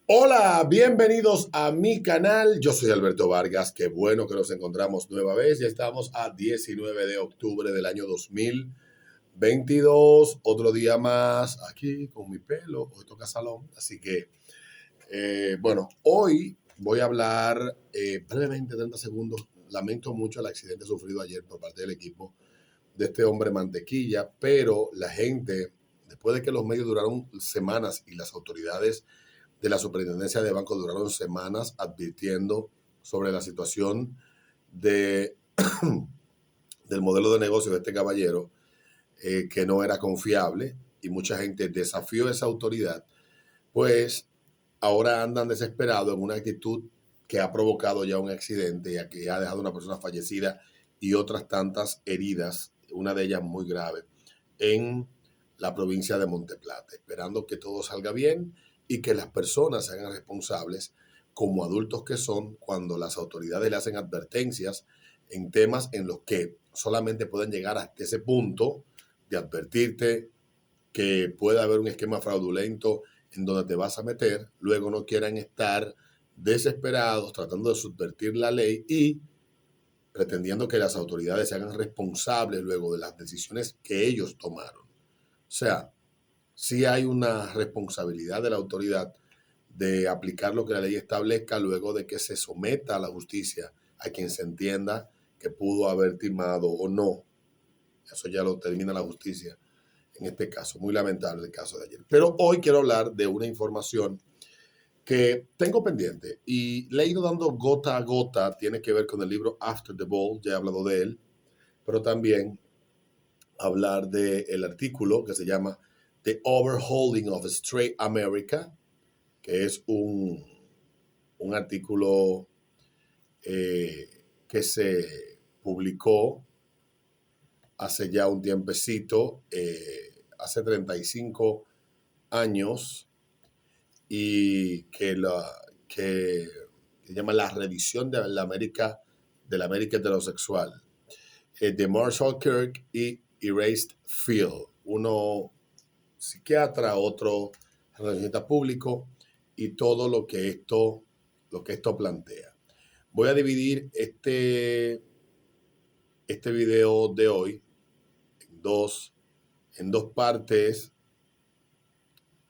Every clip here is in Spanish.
Hola, bienvenidos a mi canal. Yo soy Alberto Vargas. Qué bueno que nos encontramos nueva vez. Ya estamos a 19 de octubre del año 2022. Otro día más aquí con mi pelo. Hoy toca salón. Así que, hoy voy a hablar brevemente, 30 segundos. Lamento mucho el accidente sufrido ayer por parte del equipo de este hombre Mantequilla, pero la gente, después de que los medios duraron semanas y las autoridades de la Superintendencia de Bancos duraron semanas advirtiendo sobre la situación de, del modelo de negocio de este caballero, que no era confiable y mucha gente desafió esa autoridad, pues ahora andan desesperados en una actitud que ha provocado ya un accidente y que ha dejado una persona fallecida y otras tantas heridas, una de ellas muy grave, en la provincia de Monteplata, esperando que todo salga bien y que las personas se hagan responsables como adultos que son cuando las autoridades le hacen advertencias en temas en los que solamente pueden llegar hasta ese punto de advertirte que puede haber un esquema fraudulento en donde te vas a meter, luego no quieran estar desesperados tratando de subvertir la ley y pretendiendo que las autoridades se hagan responsables luego de las decisiones que ellos tomaron. O sea, sí hay una responsabilidad de la autoridad de aplicar lo que la ley establezca luego de que se someta a la justicia a quien se entienda que pudo haber timado o no. Eso ya lo termina la justicia en este caso. Muy lamentable el caso de ayer. Pero hoy quiero hablar de una información que tengo pendiente y le he ido dando gota a gota. Tiene que ver con el libro After the Ball, ya he hablado de él, pero también hablar del artículo que se llama The Overhauling of Straight America, que es un artículo que se publicó hace ya un tiempecito, hace 35 años, y que se llama La revisión de la América heterosexual, de Marshall Kirk y Erased Field, uno psiquiatra, otro relacionista público, y todo lo que esto plantea. Voy a dividir este video de hoy en dos partes,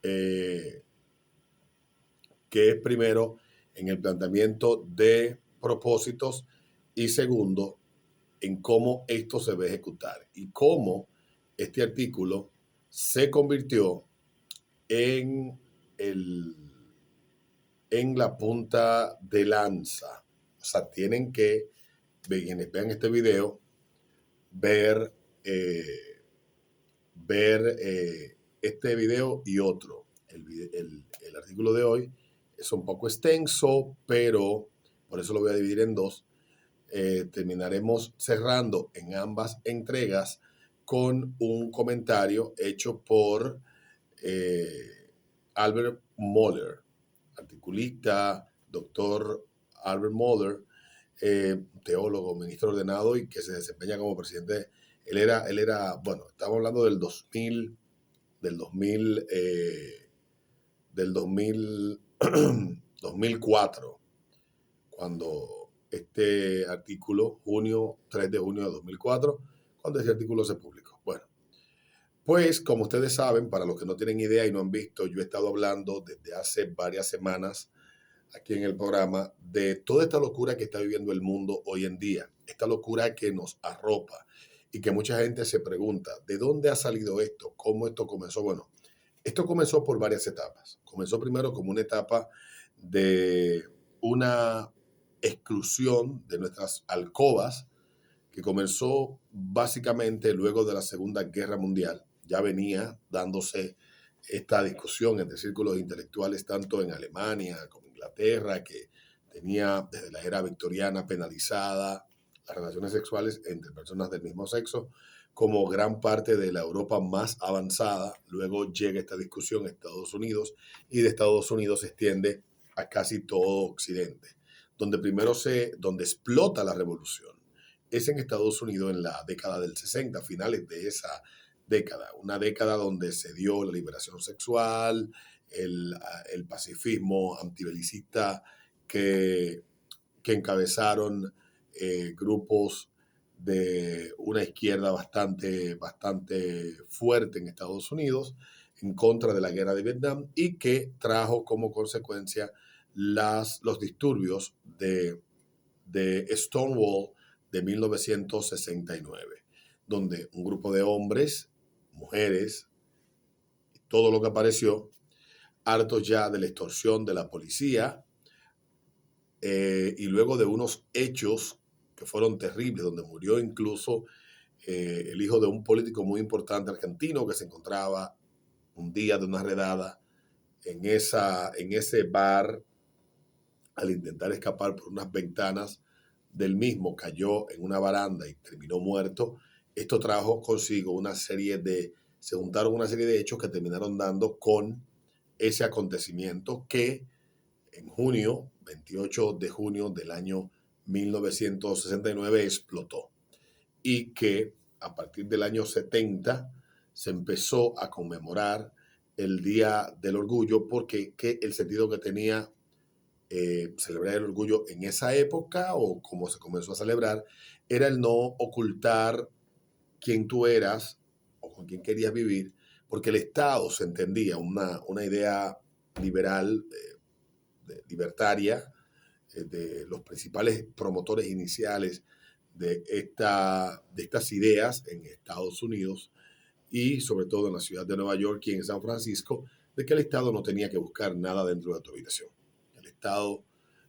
eh, que es primero en el planteamiento de propósitos y segundo en cómo esto se va a ejecutar y cómo este artículo se convirtió en, el, en la punta de lanza. O sea, tienen que, quienes vean este video, ver, este video y otro. El artículo de hoy es un poco extenso, pero por eso lo voy a dividir en dos. Terminaremos cerrando en ambas entregas con un comentario hecho por Albert Mohler, articulista, doctor Albert Mohler, teólogo, ministro ordenado y que se desempeña como presidente. Estamos hablando del 2000, del 2000, del 2000, 2004, cuando este artículo, 3 de junio de 2004, cuando ese artículo se publicó. Bueno, pues como ustedes saben, para los que no tienen idea y no han visto, yo he estado hablando desde hace varias semanas aquí en el programa de toda esta locura que está viviendo el mundo hoy en día, esta locura que nos arropa y que mucha gente se pregunta, ¿de dónde ha salido esto? ¿Cómo esto comenzó? Bueno, esto comenzó por varias etapas. Comenzó primero como una etapa de una exclusión de nuestras alcobas, que comenzó básicamente luego de la Segunda Guerra Mundial. Ya venía dándose esta discusión entre círculos intelectuales tanto en Alemania como en Inglaterra, que tenía desde la era victoriana penalizada las relaciones sexuales entre personas del mismo sexo, como gran parte de la Europa más avanzada. Luego llega esta discusión a Estados Unidos y de Estados Unidos se extiende a casi todo Occidente, donde explota la revolución es en Estados Unidos en la década del 60, finales de esa década, una década donde se dio la liberación sexual, el pacifismo antibelicista que encabezaron grupos de una izquierda bastante fuerte en Estados Unidos en contra de la guerra de Vietnam y que trajo como consecuencia los disturbios de Stonewall de 1969, donde un grupo de hombres, mujeres, todo lo que apareció, hartos ya de la extorsión de la policía, y luego de unos hechos que fueron terribles, donde murió incluso el hijo de un político muy importante argentino que se encontraba un día de una redada en ese bar. Al intentar escapar por unas ventanas del mismo, cayó en una baranda y terminó muerto. Esto trajo consigo se juntaron una serie de hechos que terminaron dando con ese acontecimiento que en 28 de junio del año 1969 explotó y que a partir del año 70 se empezó a conmemorar el Día del Orgullo porque el sentido que tenía celebrar el orgullo en esa época o como se comenzó a celebrar era el no ocultar quién tú eras o con quién querías vivir, porque el Estado se entendía una idea liberal, libertaria, de los principales promotores iniciales de estas ideas en Estados Unidos y sobre todo en la ciudad de Nueva York y en San Francisco, de que el Estado no tenía que buscar nada dentro de tu habitación. El Estado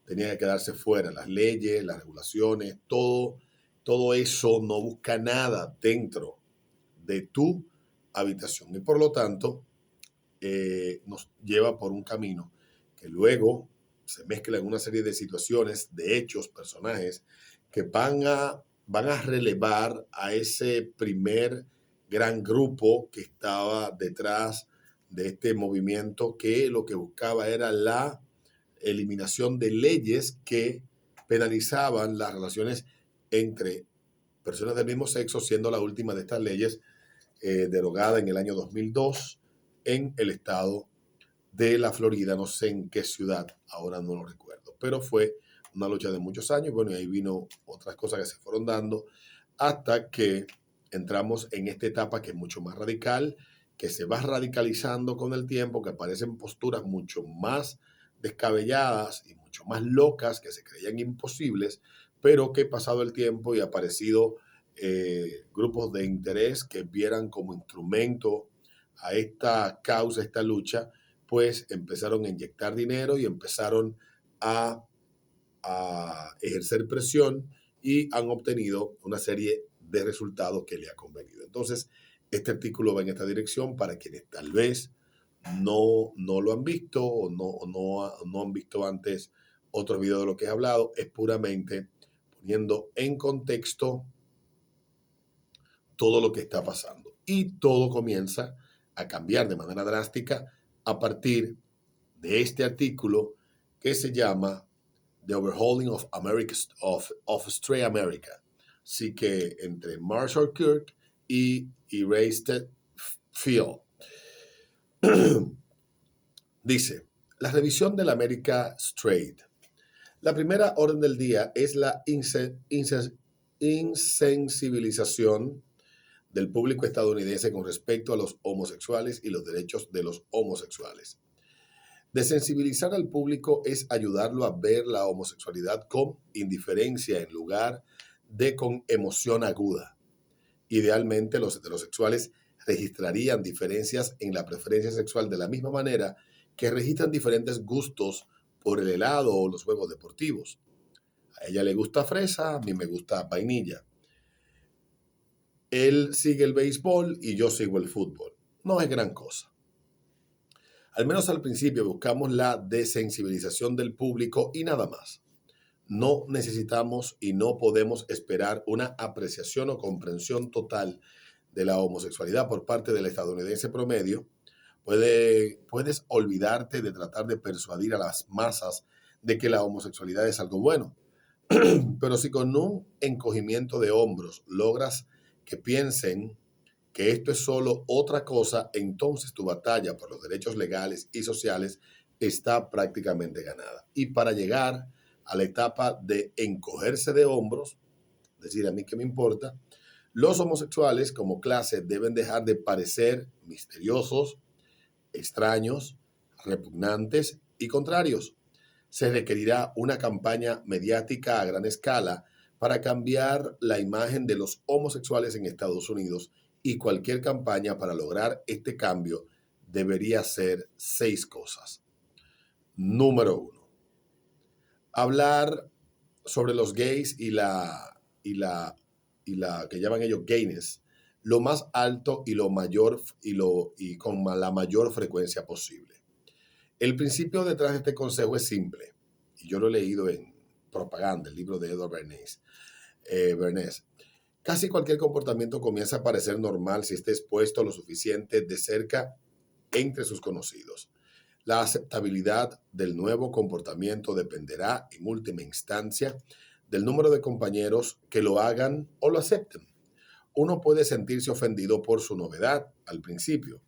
tenía que quedarse fuera, las leyes, las regulaciones, todo eso no busca nada dentro de tu habitación y por lo tanto nos lleva por un camino que luego se mezcla en una serie de situaciones, de hechos, personajes que van a relevar a ese primer gran grupo que estaba detrás de este movimiento que lo que buscaba era la eliminación de leyes que penalizaban las relaciones entre personas del mismo sexo, siendo la última de estas leyes derogada en el año 2002 en el estado de la Florida, no sé en qué ciudad, ahora no lo recuerdo, pero fue una lucha de muchos años, bueno, y ahí vino otras cosas que se fueron dando hasta que entramos en esta etapa que es mucho más radical, que se va radicalizando con el tiempo, que aparecen posturas mucho más descabelladas y mucho más locas que se creían imposibles, pero que pasado el tiempo y ha aparecido grupos de interés que vieran como instrumento a esta causa, a esta lucha, pues empezaron a inyectar dinero y empezaron a ejercer presión y han obtenido una serie de resultados que le ha convenido. Entonces, este artículo va en esta dirección para quienes tal vez no lo han visto o no han visto antes otros videos de lo que he hablado. Es puramente poniendo en contexto todo lo que está pasando. Y todo comienza a cambiar de manera drástica a partir de este artículo que se llama The Overhauling of America, of Stray America. Así que entre Marshall Kirk y Erased Field. Dice, la revisión del America Straight. La primera orden del día es la insensibilización del público estadounidense con respecto a los homosexuales y los derechos de los homosexuales. Desensibilizar al público es ayudarlo a ver la homosexualidad con indiferencia en lugar de con emoción aguda. Idealmente, los heterosexuales registrarían diferencias en la preferencia sexual de la misma manera que registran diferentes gustos por el helado o los juegos deportivos. A ella le gusta fresa, a mí me gusta vainilla. Él sigue el béisbol y yo sigo el fútbol. No es gran cosa. Al menos al principio buscamos la desensibilización del público y nada más. No necesitamos y no podemos esperar una apreciación o comprensión total de la homosexualidad por parte del estadounidense promedio. Puedes olvidarte de tratar de persuadir a las masas de que la homosexualidad es algo bueno. Pero si con un encogimiento de hombros logras que piensen que esto es solo otra cosa, entonces tu batalla por los derechos legales y sociales está prácticamente ganada. Y para llegar a la etapa de encogerse de hombros, decir, a mí qué me importa, los homosexuales como clase deben dejar de parecer misteriosos, extraños, repugnantes y contrarios. Se requerirá una campaña mediática a gran escala para cambiar la imagen de los homosexuales en Estados Unidos, y cualquier campaña para lograr este cambio debería ser 6 cosas. Número 1. Hablar sobre los gays y la que llaman ellos gayness lo más alto y lo mayor y con la mayor frecuencia posible. El principio detrás de este consejo es simple, y yo lo he leído en Propaganda, el libro de Edward Bernays. Casi cualquier comportamiento comienza a parecer normal si está expuesto lo suficiente de cerca entre sus conocidos. La aceptabilidad del nuevo comportamiento dependerá, en última instancia, del número de compañeros que lo hagan o lo acepten. Uno puede sentirse ofendido por su novedad al principio.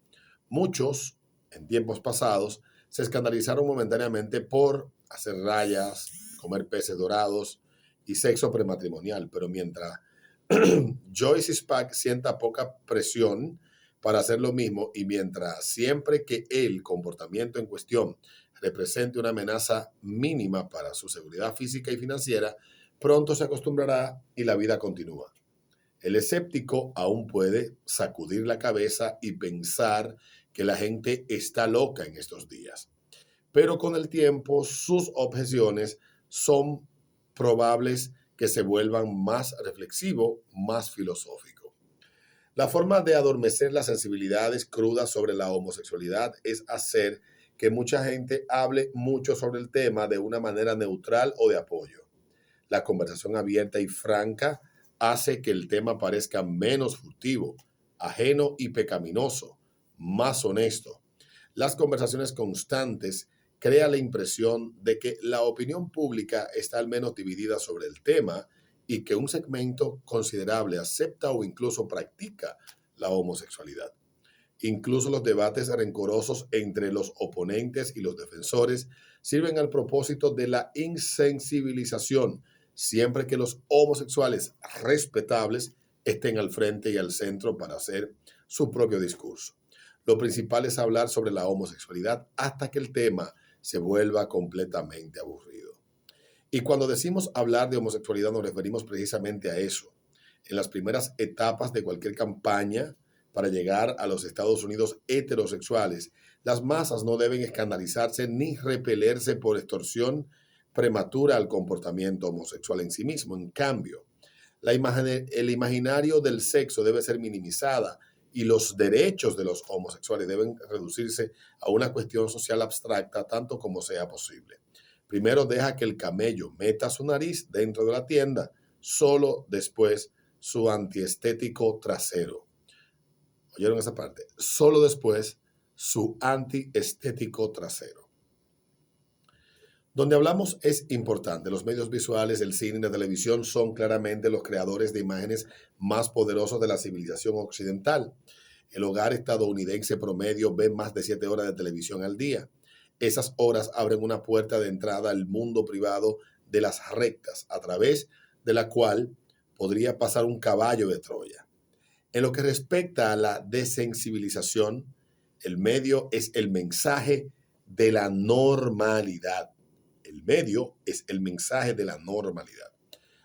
Muchos, en tiempos pasados, se escandalizaron momentáneamente por hacer rayas, comer peces dorados y sexo prematrimonial, pero mientras Joyce Spack sienta poca presión para hacer lo mismo, y mientras siempre que el comportamiento en cuestión represente una amenaza mínima para su seguridad física y financiera, pronto se acostumbrará y la vida continúa. El escéptico aún puede sacudir la cabeza y pensar que la gente está loca en estos días, pero con el tiempo sus objeciones son probables que se vuelvan más reflexivo, más filosófico. La forma de adormecer las sensibilidades crudas sobre la homosexualidad es hacer que mucha gente hable mucho sobre el tema de una manera neutral o de apoyo. La conversación abierta y franca hace que el tema parezca menos furtivo, ajeno y pecaminoso, más honesto. Las conversaciones constantes crean la impresión de que la opinión pública está al menos dividida sobre el tema y que un segmento considerable acepta o incluso practica la homosexualidad. Incluso los debates rencorosos entre los oponentes y los defensores sirven al propósito de la insensibilización, siempre que los homosexuales respetables estén al frente y al centro para hacer su propio discurso. Lo principal es hablar sobre la homosexualidad hasta que el tema se vuelva completamente aburrido. Y cuando decimos hablar de homosexualidad nos referimos precisamente a eso. En las primeras etapas de cualquier campaña para llegar a los Estados Unidos heterosexuales, las masas no deben escandalizarse ni repelerse por extorsión prematura al comportamiento homosexual en sí mismo. En cambio, el imaginario del sexo debe ser minimizada y los derechos de los homosexuales deben reducirse a una cuestión social abstracta tanto como sea posible. Primero deja que el camello meta su nariz dentro de la tienda, solo después su antiestético trasero. ¿Oyeron esa parte? Solo después su antiestético trasero. Donde hablamos es importante. Los medios visuales, el cine y la televisión son claramente los creadores de imágenes más poderosos de la civilización occidental. El hogar estadounidense promedio ve más de 7 horas de televisión al día. Esas horas abren una puerta de entrada al mundo privado de las rectas, a través de la cual podría pasar un caballo de Troya. En lo que respecta a la desensibilización, el medio es el mensaje de la normalidad. El medio es el mensaje de la normalidad.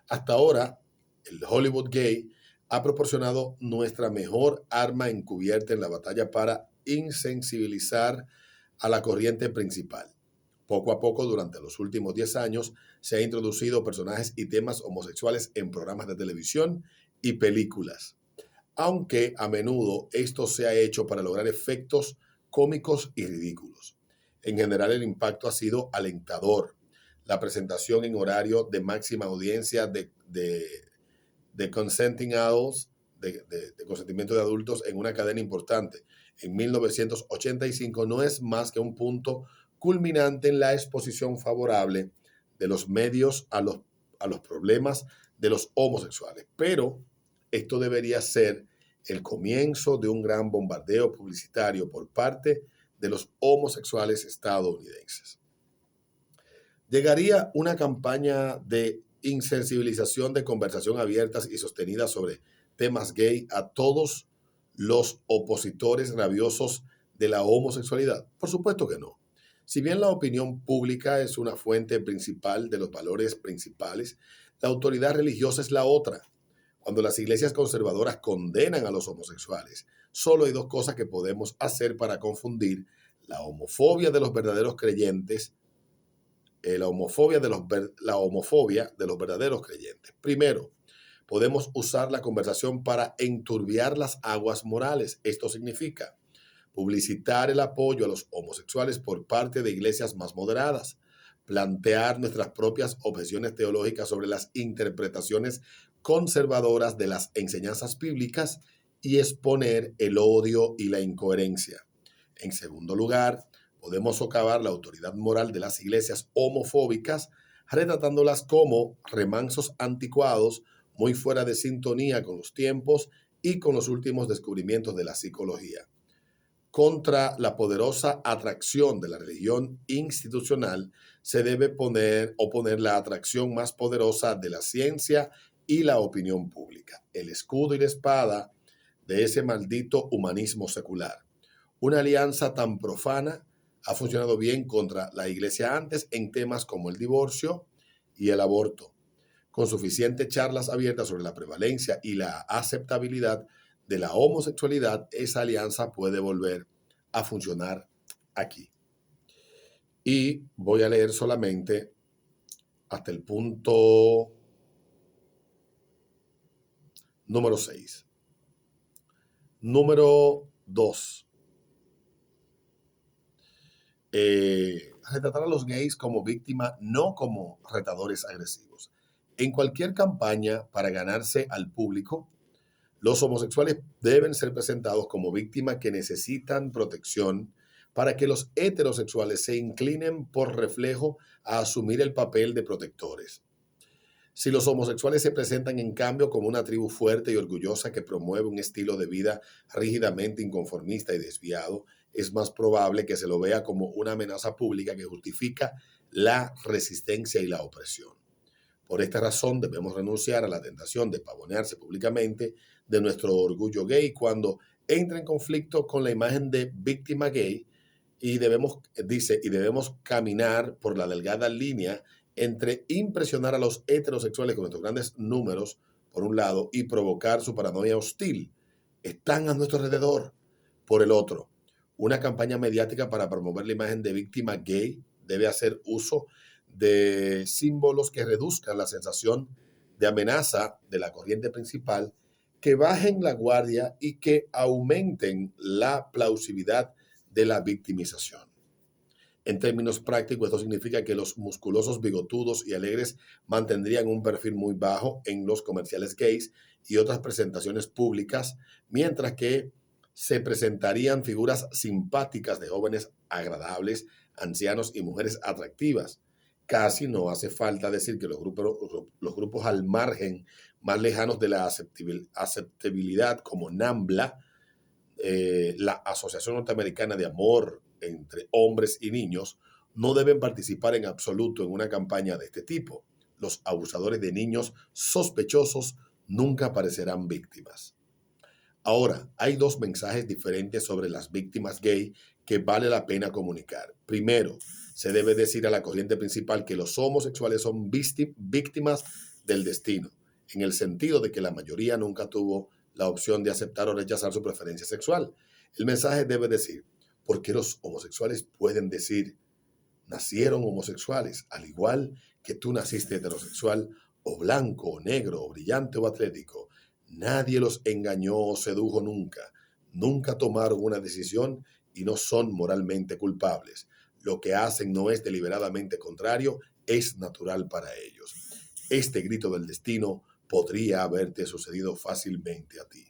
Hasta ahora, el Hollywood gay ha proporcionado nuestra mejor arma encubierta en la batalla para insensibilizar a la corriente principal. Poco a poco, durante los últimos 10 años, se han introducido personajes y temas homosexuales en programas de televisión y películas, aunque a menudo esto se ha hecho para lograr efectos cómicos y ridículos. En general, el impacto ha sido alentador. La presentación en horario de máxima audiencia de consenting adults, de consentimiento de adultos en una cadena importante en 1985 no es más que un punto culminante en la exposición favorable de los medios a los problemas de los homosexuales. Pero esto debería ser el comienzo de un gran bombardeo publicitario por parte de los homosexuales estadounidenses. Llegaría una campaña de insensibilización de conversación abiertas y sostenidas sobre temas gay a todos los opositores rabiosos de la homosexualidad. Por supuesto que no. Si bien la opinión pública es una fuente principal de los valores principales, la autoridad religiosa es la otra. Cuando las iglesias conservadoras condenan a los homosexuales, solo hay dos cosas que podemos hacer para confundir la homofobia de los verdaderos creyentes, la homofobia de los verdaderos creyentes. Primero, podemos usar la conversación para enturbiar las aguas morales. Esto significa publicitar el apoyo a los homosexuales por parte de iglesias más moderadas, plantear nuestras propias objeciones teológicas sobre las interpretaciones conservadoras de las enseñanzas bíblicas y exponer el odio y la incoherencia. En segundo lugar, podemos socavar la autoridad moral de las iglesias homofóbicas, retratándolas como remansos anticuados, muy fuera de sintonía con los tiempos y con los últimos descubrimientos de la psicología. Contra la poderosa atracción de la religión institucional se debe oponer la atracción más poderosa de la ciencia y la opinión pública, el escudo y la espada de ese maldito humanismo secular. Una alianza tan profana ha funcionado bien contra la iglesia antes en temas como el divorcio y el aborto. Con suficientes charlas abiertas sobre la prevalencia y la aceptabilidad de la homosexualidad, esa alianza puede volver a funcionar aquí. Y voy a leer solamente hasta el punto número 6. Número 2. Retratar a los gays como víctima, no como retadores agresivos. En cualquier campaña para ganarse al público, los homosexuales deben ser presentados como víctimas que necesitan protección para que los heterosexuales se inclinen por reflejo a asumir el papel de protectores. Si los homosexuales se presentan en cambio como una tribu fuerte y orgullosa que promueve un estilo de vida rígidamente inconformista y desviado, es más probable que se lo vea como una amenaza pública que justifica la resistencia y la opresión. Por esta razón debemos renunciar a la tentación de pavonearse públicamente de nuestro orgullo gay cuando entra en conflicto con la imagen de víctima gay y debemos caminar por la delgada línea entre impresionar a los heterosexuales con nuestros grandes números, por un lado, y provocar su paranoia hostil. Están a nuestro alrededor. Por el otro, una campaña mediática para promover la imagen de víctima gay debe hacer uso de símbolos que reduzcan la sensación de amenaza de la corriente principal, que bajen la guardia y que aumenten la plausibilidad de la victimización. En términos prácticos, esto significa que los musculosos, bigotudos y alegres mantendrían un perfil muy bajo en los comerciales gays y otras presentaciones públicas, mientras que se presentarían figuras simpáticas de jóvenes agradables, ancianos y mujeres atractivas. Casi no hace falta decir que los grupos al margen más lejanos de la aceptabilidad, como NAMBLA, la Asociación Norteamericana de Amor entre Hombres y Niños, no deben participar en absoluto en una campaña de este tipo. Los abusadores de niños sospechosos nunca parecerán víctimas. Ahora, hay dos mensajes diferentes sobre las víctimas gay que vale la pena comunicar. Primero, se debe decir a la corriente principal que los homosexuales son víctimas del destino, en el sentido de que la mayoría nunca tuvo la opción de aceptar o rechazar su preferencia sexual. El mensaje debe decir, ¿por qué los homosexuales pueden decir, nacieron homosexuales, al igual que tú naciste heterosexual, o blanco, o negro, o brillante, o atlético? Nadie los engañó o sedujo nunca. Nunca tomaron una decisión y no son moralmente culpables. Lo que hacen no es deliberadamente contrario, es natural para ellos. Este grito del destino podría haberte sucedido fácilmente a ti.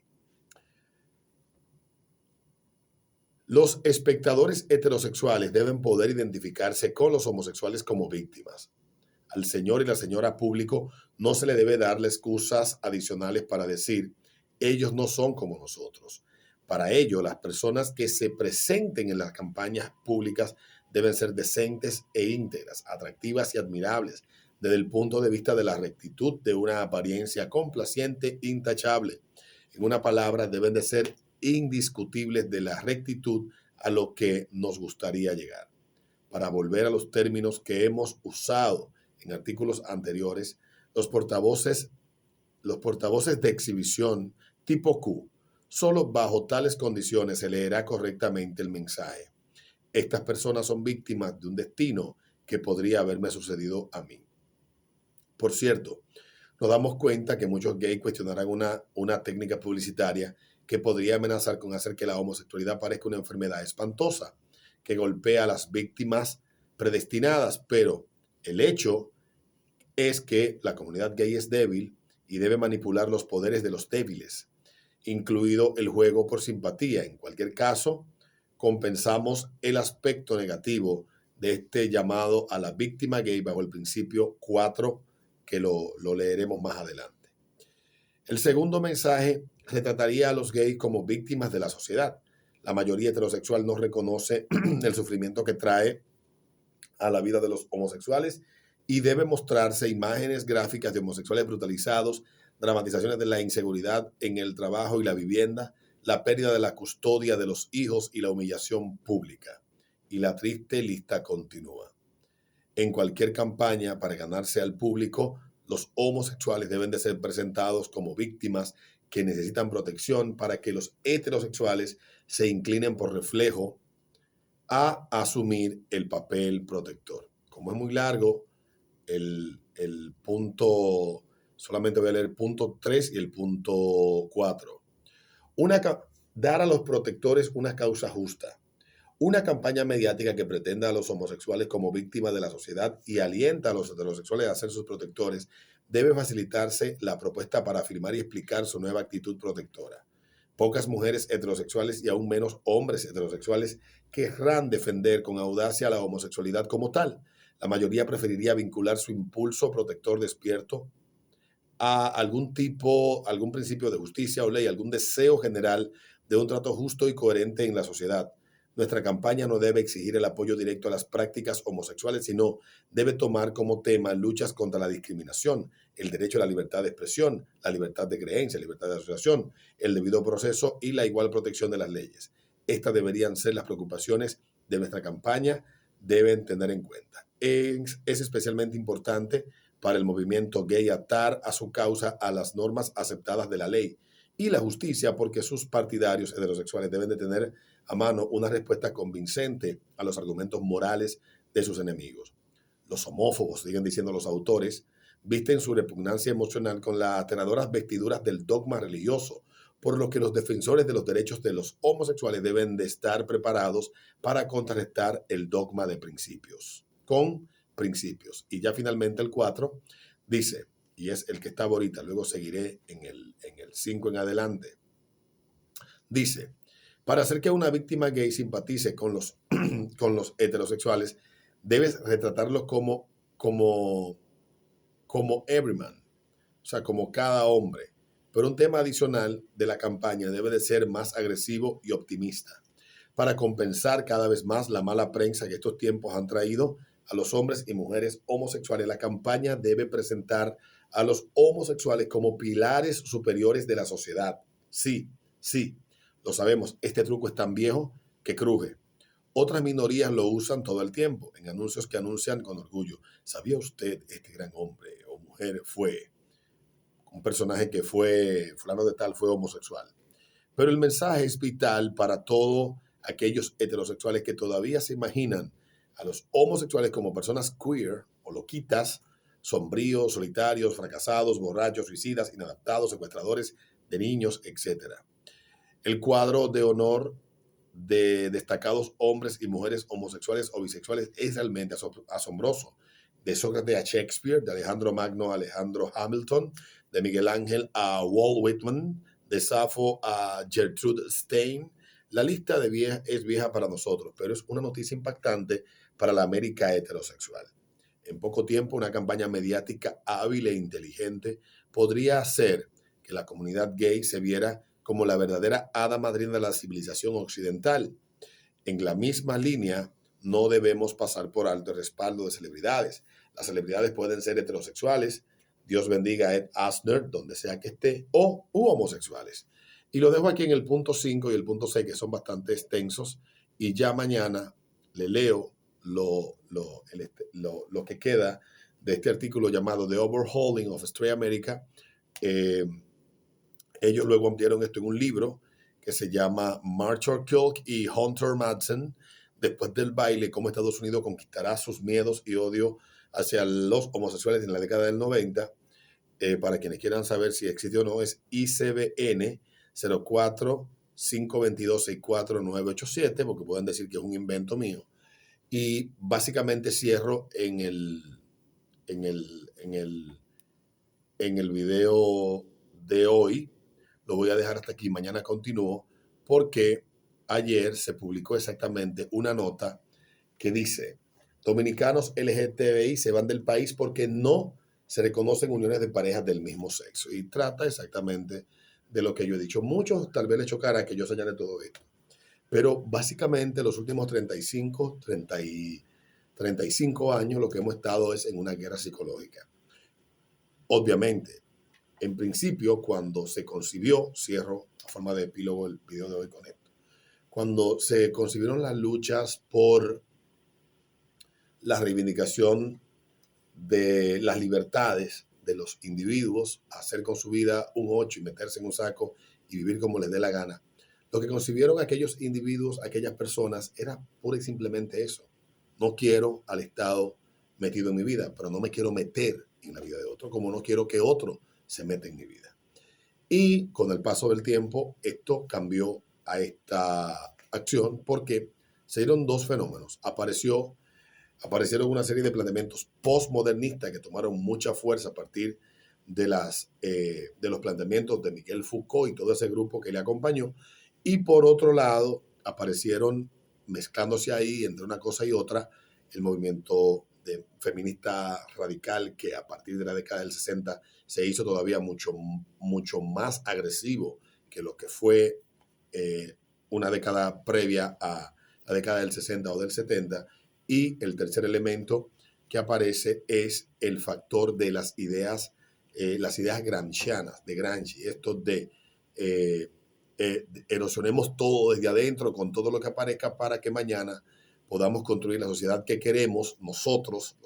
Los espectadores heterosexuales deben poder identificarse con los homosexuales como víctimas. Al señor y la señora público no se le debe darle excusas adicionales para decir, ellos no son como nosotros. Para ello, las personas que se presenten en las campañas públicas deben ser decentes e íntegras, atractivas y admirables, desde el punto de vista de la rectitud de una apariencia complaciente, intachable. En una palabra, deben de ser indiscutibles de la rectitud a lo que nos gustaría llegar. Para volver a los términos que hemos usado en artículos anteriores, los portavoces, los portavoces de exhibición tipo Q, solo bajo tales condiciones se leerá correctamente el mensaje. Estas personas son víctimas de un destino que podría haberme sucedido a mí. Por cierto, nos damos cuenta que muchos gays cuestionarán una técnica publicitaria que podría amenazar con hacer que la homosexualidad parezca una enfermedad espantosa que golpea a las víctimas predestinadas, pero el hecho es que la comunidad gay es débil y debe manipular los poderes de los débiles, incluido el juego por simpatía. En cualquier caso, compensamos el aspecto negativo de este llamado a la víctima gay bajo el principio 4, que lo leeremos más adelante. El segundo mensaje retrataría a los gays como víctimas de la sociedad. La mayoría heterosexual no reconoce el sufrimiento que trae a la vida de los homosexuales y debe mostrarse imágenes gráficas de homosexuales brutalizados, dramatizaciones de la inseguridad en el trabajo y la vivienda, la pérdida de la custodia de los hijos y la humillación pública. Y la triste lista continúa. En cualquier campaña para ganarse al público, los homosexuales deben de ser presentados como víctimas que necesitan protección para que los heterosexuales se inclinen por reflejo a asumir el papel protector. Como es muy largo, el punto, solamente voy a leer el punto 3 y el punto 4. Dar a los protectores una causa justa. Una campaña mediática que pretenda a los homosexuales como víctimas de la sociedad y alienta a los heterosexuales a ser sus protectores debe facilitarse la propuesta para afirmar y explicar su nueva actitud protectora. Pocas mujeres heterosexuales y aún menos hombres heterosexuales querrán defender con audacia la homosexualidad como tal. La mayoría preferiría vincular su impulso protector despierto a algún principio de justicia o ley, algún deseo general de un trato justo y coherente en la sociedad. Nuestra campaña no debe exigir el apoyo directo a las prácticas homosexuales, sino debe tomar como tema luchas contra la discriminación, el derecho a la libertad de expresión, la libertad de creencia, la libertad de asociación, el debido proceso y la igual protección de las leyes. Estas deberían ser las preocupaciones de nuestra campaña, deben tener en cuenta. Es especialmente importante para el movimiento gay atar a su causa a las normas aceptadas de la ley y la justicia, porque sus partidarios heterosexuales deben de tener a mano una respuesta convincente a los argumentos morales de sus enemigos. Los homófobos, siguen diciendo los autores, visten su repugnancia emocional con las aterradoras vestiduras del dogma religioso, por lo que los defensores de los derechos de los homosexuales deben de estar preparados para contrarrestar el dogma de principios, con principios. Y ya finalmente el 4 dice, y es el que estaba ahorita, luego seguiré en el 5 en adelante, dice, para hacer que una víctima gay simpatice con con los heterosexuales, debes retratarlos como everyman, o sea, como cada hombre. Pero un tema adicional de la campaña debe de ser más agresivo y optimista, para compensar cada vez más la mala prensa que estos tiempos han traído a los hombres y mujeres homosexuales. La campaña debe presentar a los homosexuales como pilares superiores de la sociedad. Sí, sí, lo sabemos, este truco es tan viejo que cruje. Otras minorías lo usan todo el tiempo, en anuncios que anuncian con orgullo. ¿Sabía usted este gran hombre o mujer fue un personaje que fulano de tal, fue homosexual? Pero el mensaje es vital para todos aquellos heterosexuales que todavía se imaginan a los homosexuales como personas queer o loquitas, sombríos, solitarios, fracasados, borrachos, suicidas, inadaptados, secuestradores de niños, etc. El cuadro de honor de destacados hombres y mujeres homosexuales o bisexuales es realmente asombroso. De Sócrates a Shakespeare, de Alejandro Magno a Alejandro Hamilton, de Miguel Ángel a Walt Whitman, de Safo a Gertrude Stein. La lista es vieja para nosotros, pero es una noticia impactante para la América heterosexual. En poco tiempo, una campaña mediática hábil e inteligente podría hacer que la comunidad gay se viera como la verdadera hada madrina de la civilización occidental. En la misma línea, no debemos pasar por alto el respaldo de celebridades. Las celebridades pueden ser heterosexuales, Dios bendiga a Ed Asner, donde sea que esté, o homosexuales. Y lo dejo aquí en el punto 5 y el punto 6, que son bastante extensos, y ya mañana le leo lo que queda de este artículo llamado The Overhauling of Stray America. Ellos luego ampliaron esto en un libro que se llama Marshall Kilk y Hunter Madsen, después del baile, cómo Estados Unidos conquistará sus miedos y odio hacia los homosexuales en la década del 90. Para quienes quieran saber si existe o no, es ICBN 04 522 64987, porque pueden decir que es un invento mío. Y básicamente cierro en el video de hoy. Lo voy a dejar hasta aquí, mañana continúo, porque ayer se publicó exactamente una nota que dice: dominicanos LGTBI se van del país porque no se reconocen uniones de parejas del mismo sexo. Y trata exactamente de lo que yo he dicho. Muchos tal vez les chocará que yo señale todo esto, pero básicamente los últimos 35 años lo que hemos estado es en una guerra psicológica. Obviamente, en principio, cuando se concibió, cierro a forma de epílogo el video de hoy con esto, cuando se concibieron las luchas por la reivindicación de las libertades de los individuos, hacer con su vida un 8 y meterse en un saco y vivir como les dé la gana, lo que concibieron aquellos individuos, aquellas personas, era pura y simplemente eso. No quiero al Estado metido en mi vida, pero no me quiero meter en la vida de otro, como no quiero que otro se meta en mi vida. Y con el paso del tiempo, esto cambió a esta acción porque se dieron dos fenómenos. Aparecieron una serie de planteamientos postmodernistas que tomaron mucha fuerza a partir de los planteamientos de Miguel Foucault y todo ese grupo que le acompañó. Y por otro lado, aparecieron, mezclándose ahí entre una cosa y otra, el movimiento feminista radical, que a partir de la década del 60 se hizo todavía mucho, mucho más agresivo que lo que fue una década previa a la década del 60 o del 70. Y el tercer elemento que aparece es el factor de las ideas gramscianas, de Gramsci, esto de erosionemos todo desde adentro con todo lo que aparezca para que mañana podamos construir la sociedad que queremos nosotros,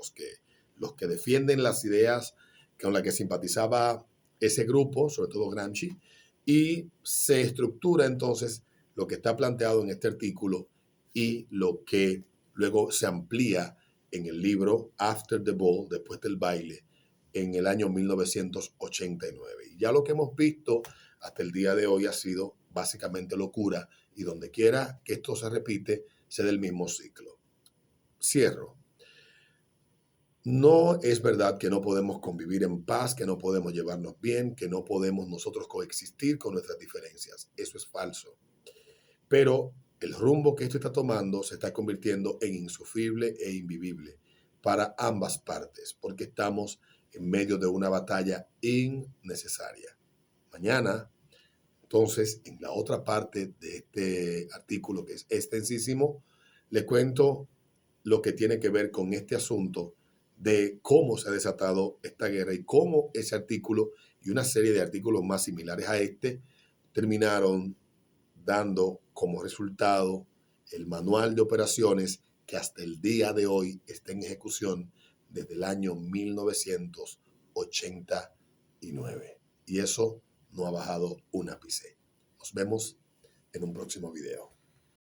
los que defienden las ideas con las que simpatizaba ese grupo, sobre todo Gramsci, y se estructura entonces lo que está planteado en este artículo y lo que luego se amplía en el libro After the Ball, después del baile, en el año 1989. Y ya lo que hemos visto hasta el día de hoy ha sido básicamente locura, y donde quiera que esto se repite, se da el mismo ciclo. Cierro. No es verdad que no podemos convivir en paz, que no podemos llevarnos bien, que no podemos nosotros coexistir con nuestras diferencias. Eso es falso. Pero el rumbo que esto está tomando se está convirtiendo en insufrible e invivible para ambas partes, porque estamos en medio de una batalla innecesaria. Mañana, entonces, en la otra parte de este artículo, que es extensísimo, le cuento lo que tiene que ver con este asunto de cómo se ha desatado esta guerra y cómo ese artículo y una serie de artículos más similares a este terminaron dando como resultado el manual de operaciones que hasta el día de hoy está en ejecución desde el año 1989. Y eso no ha bajado un ápice. Nos vemos en un próximo video.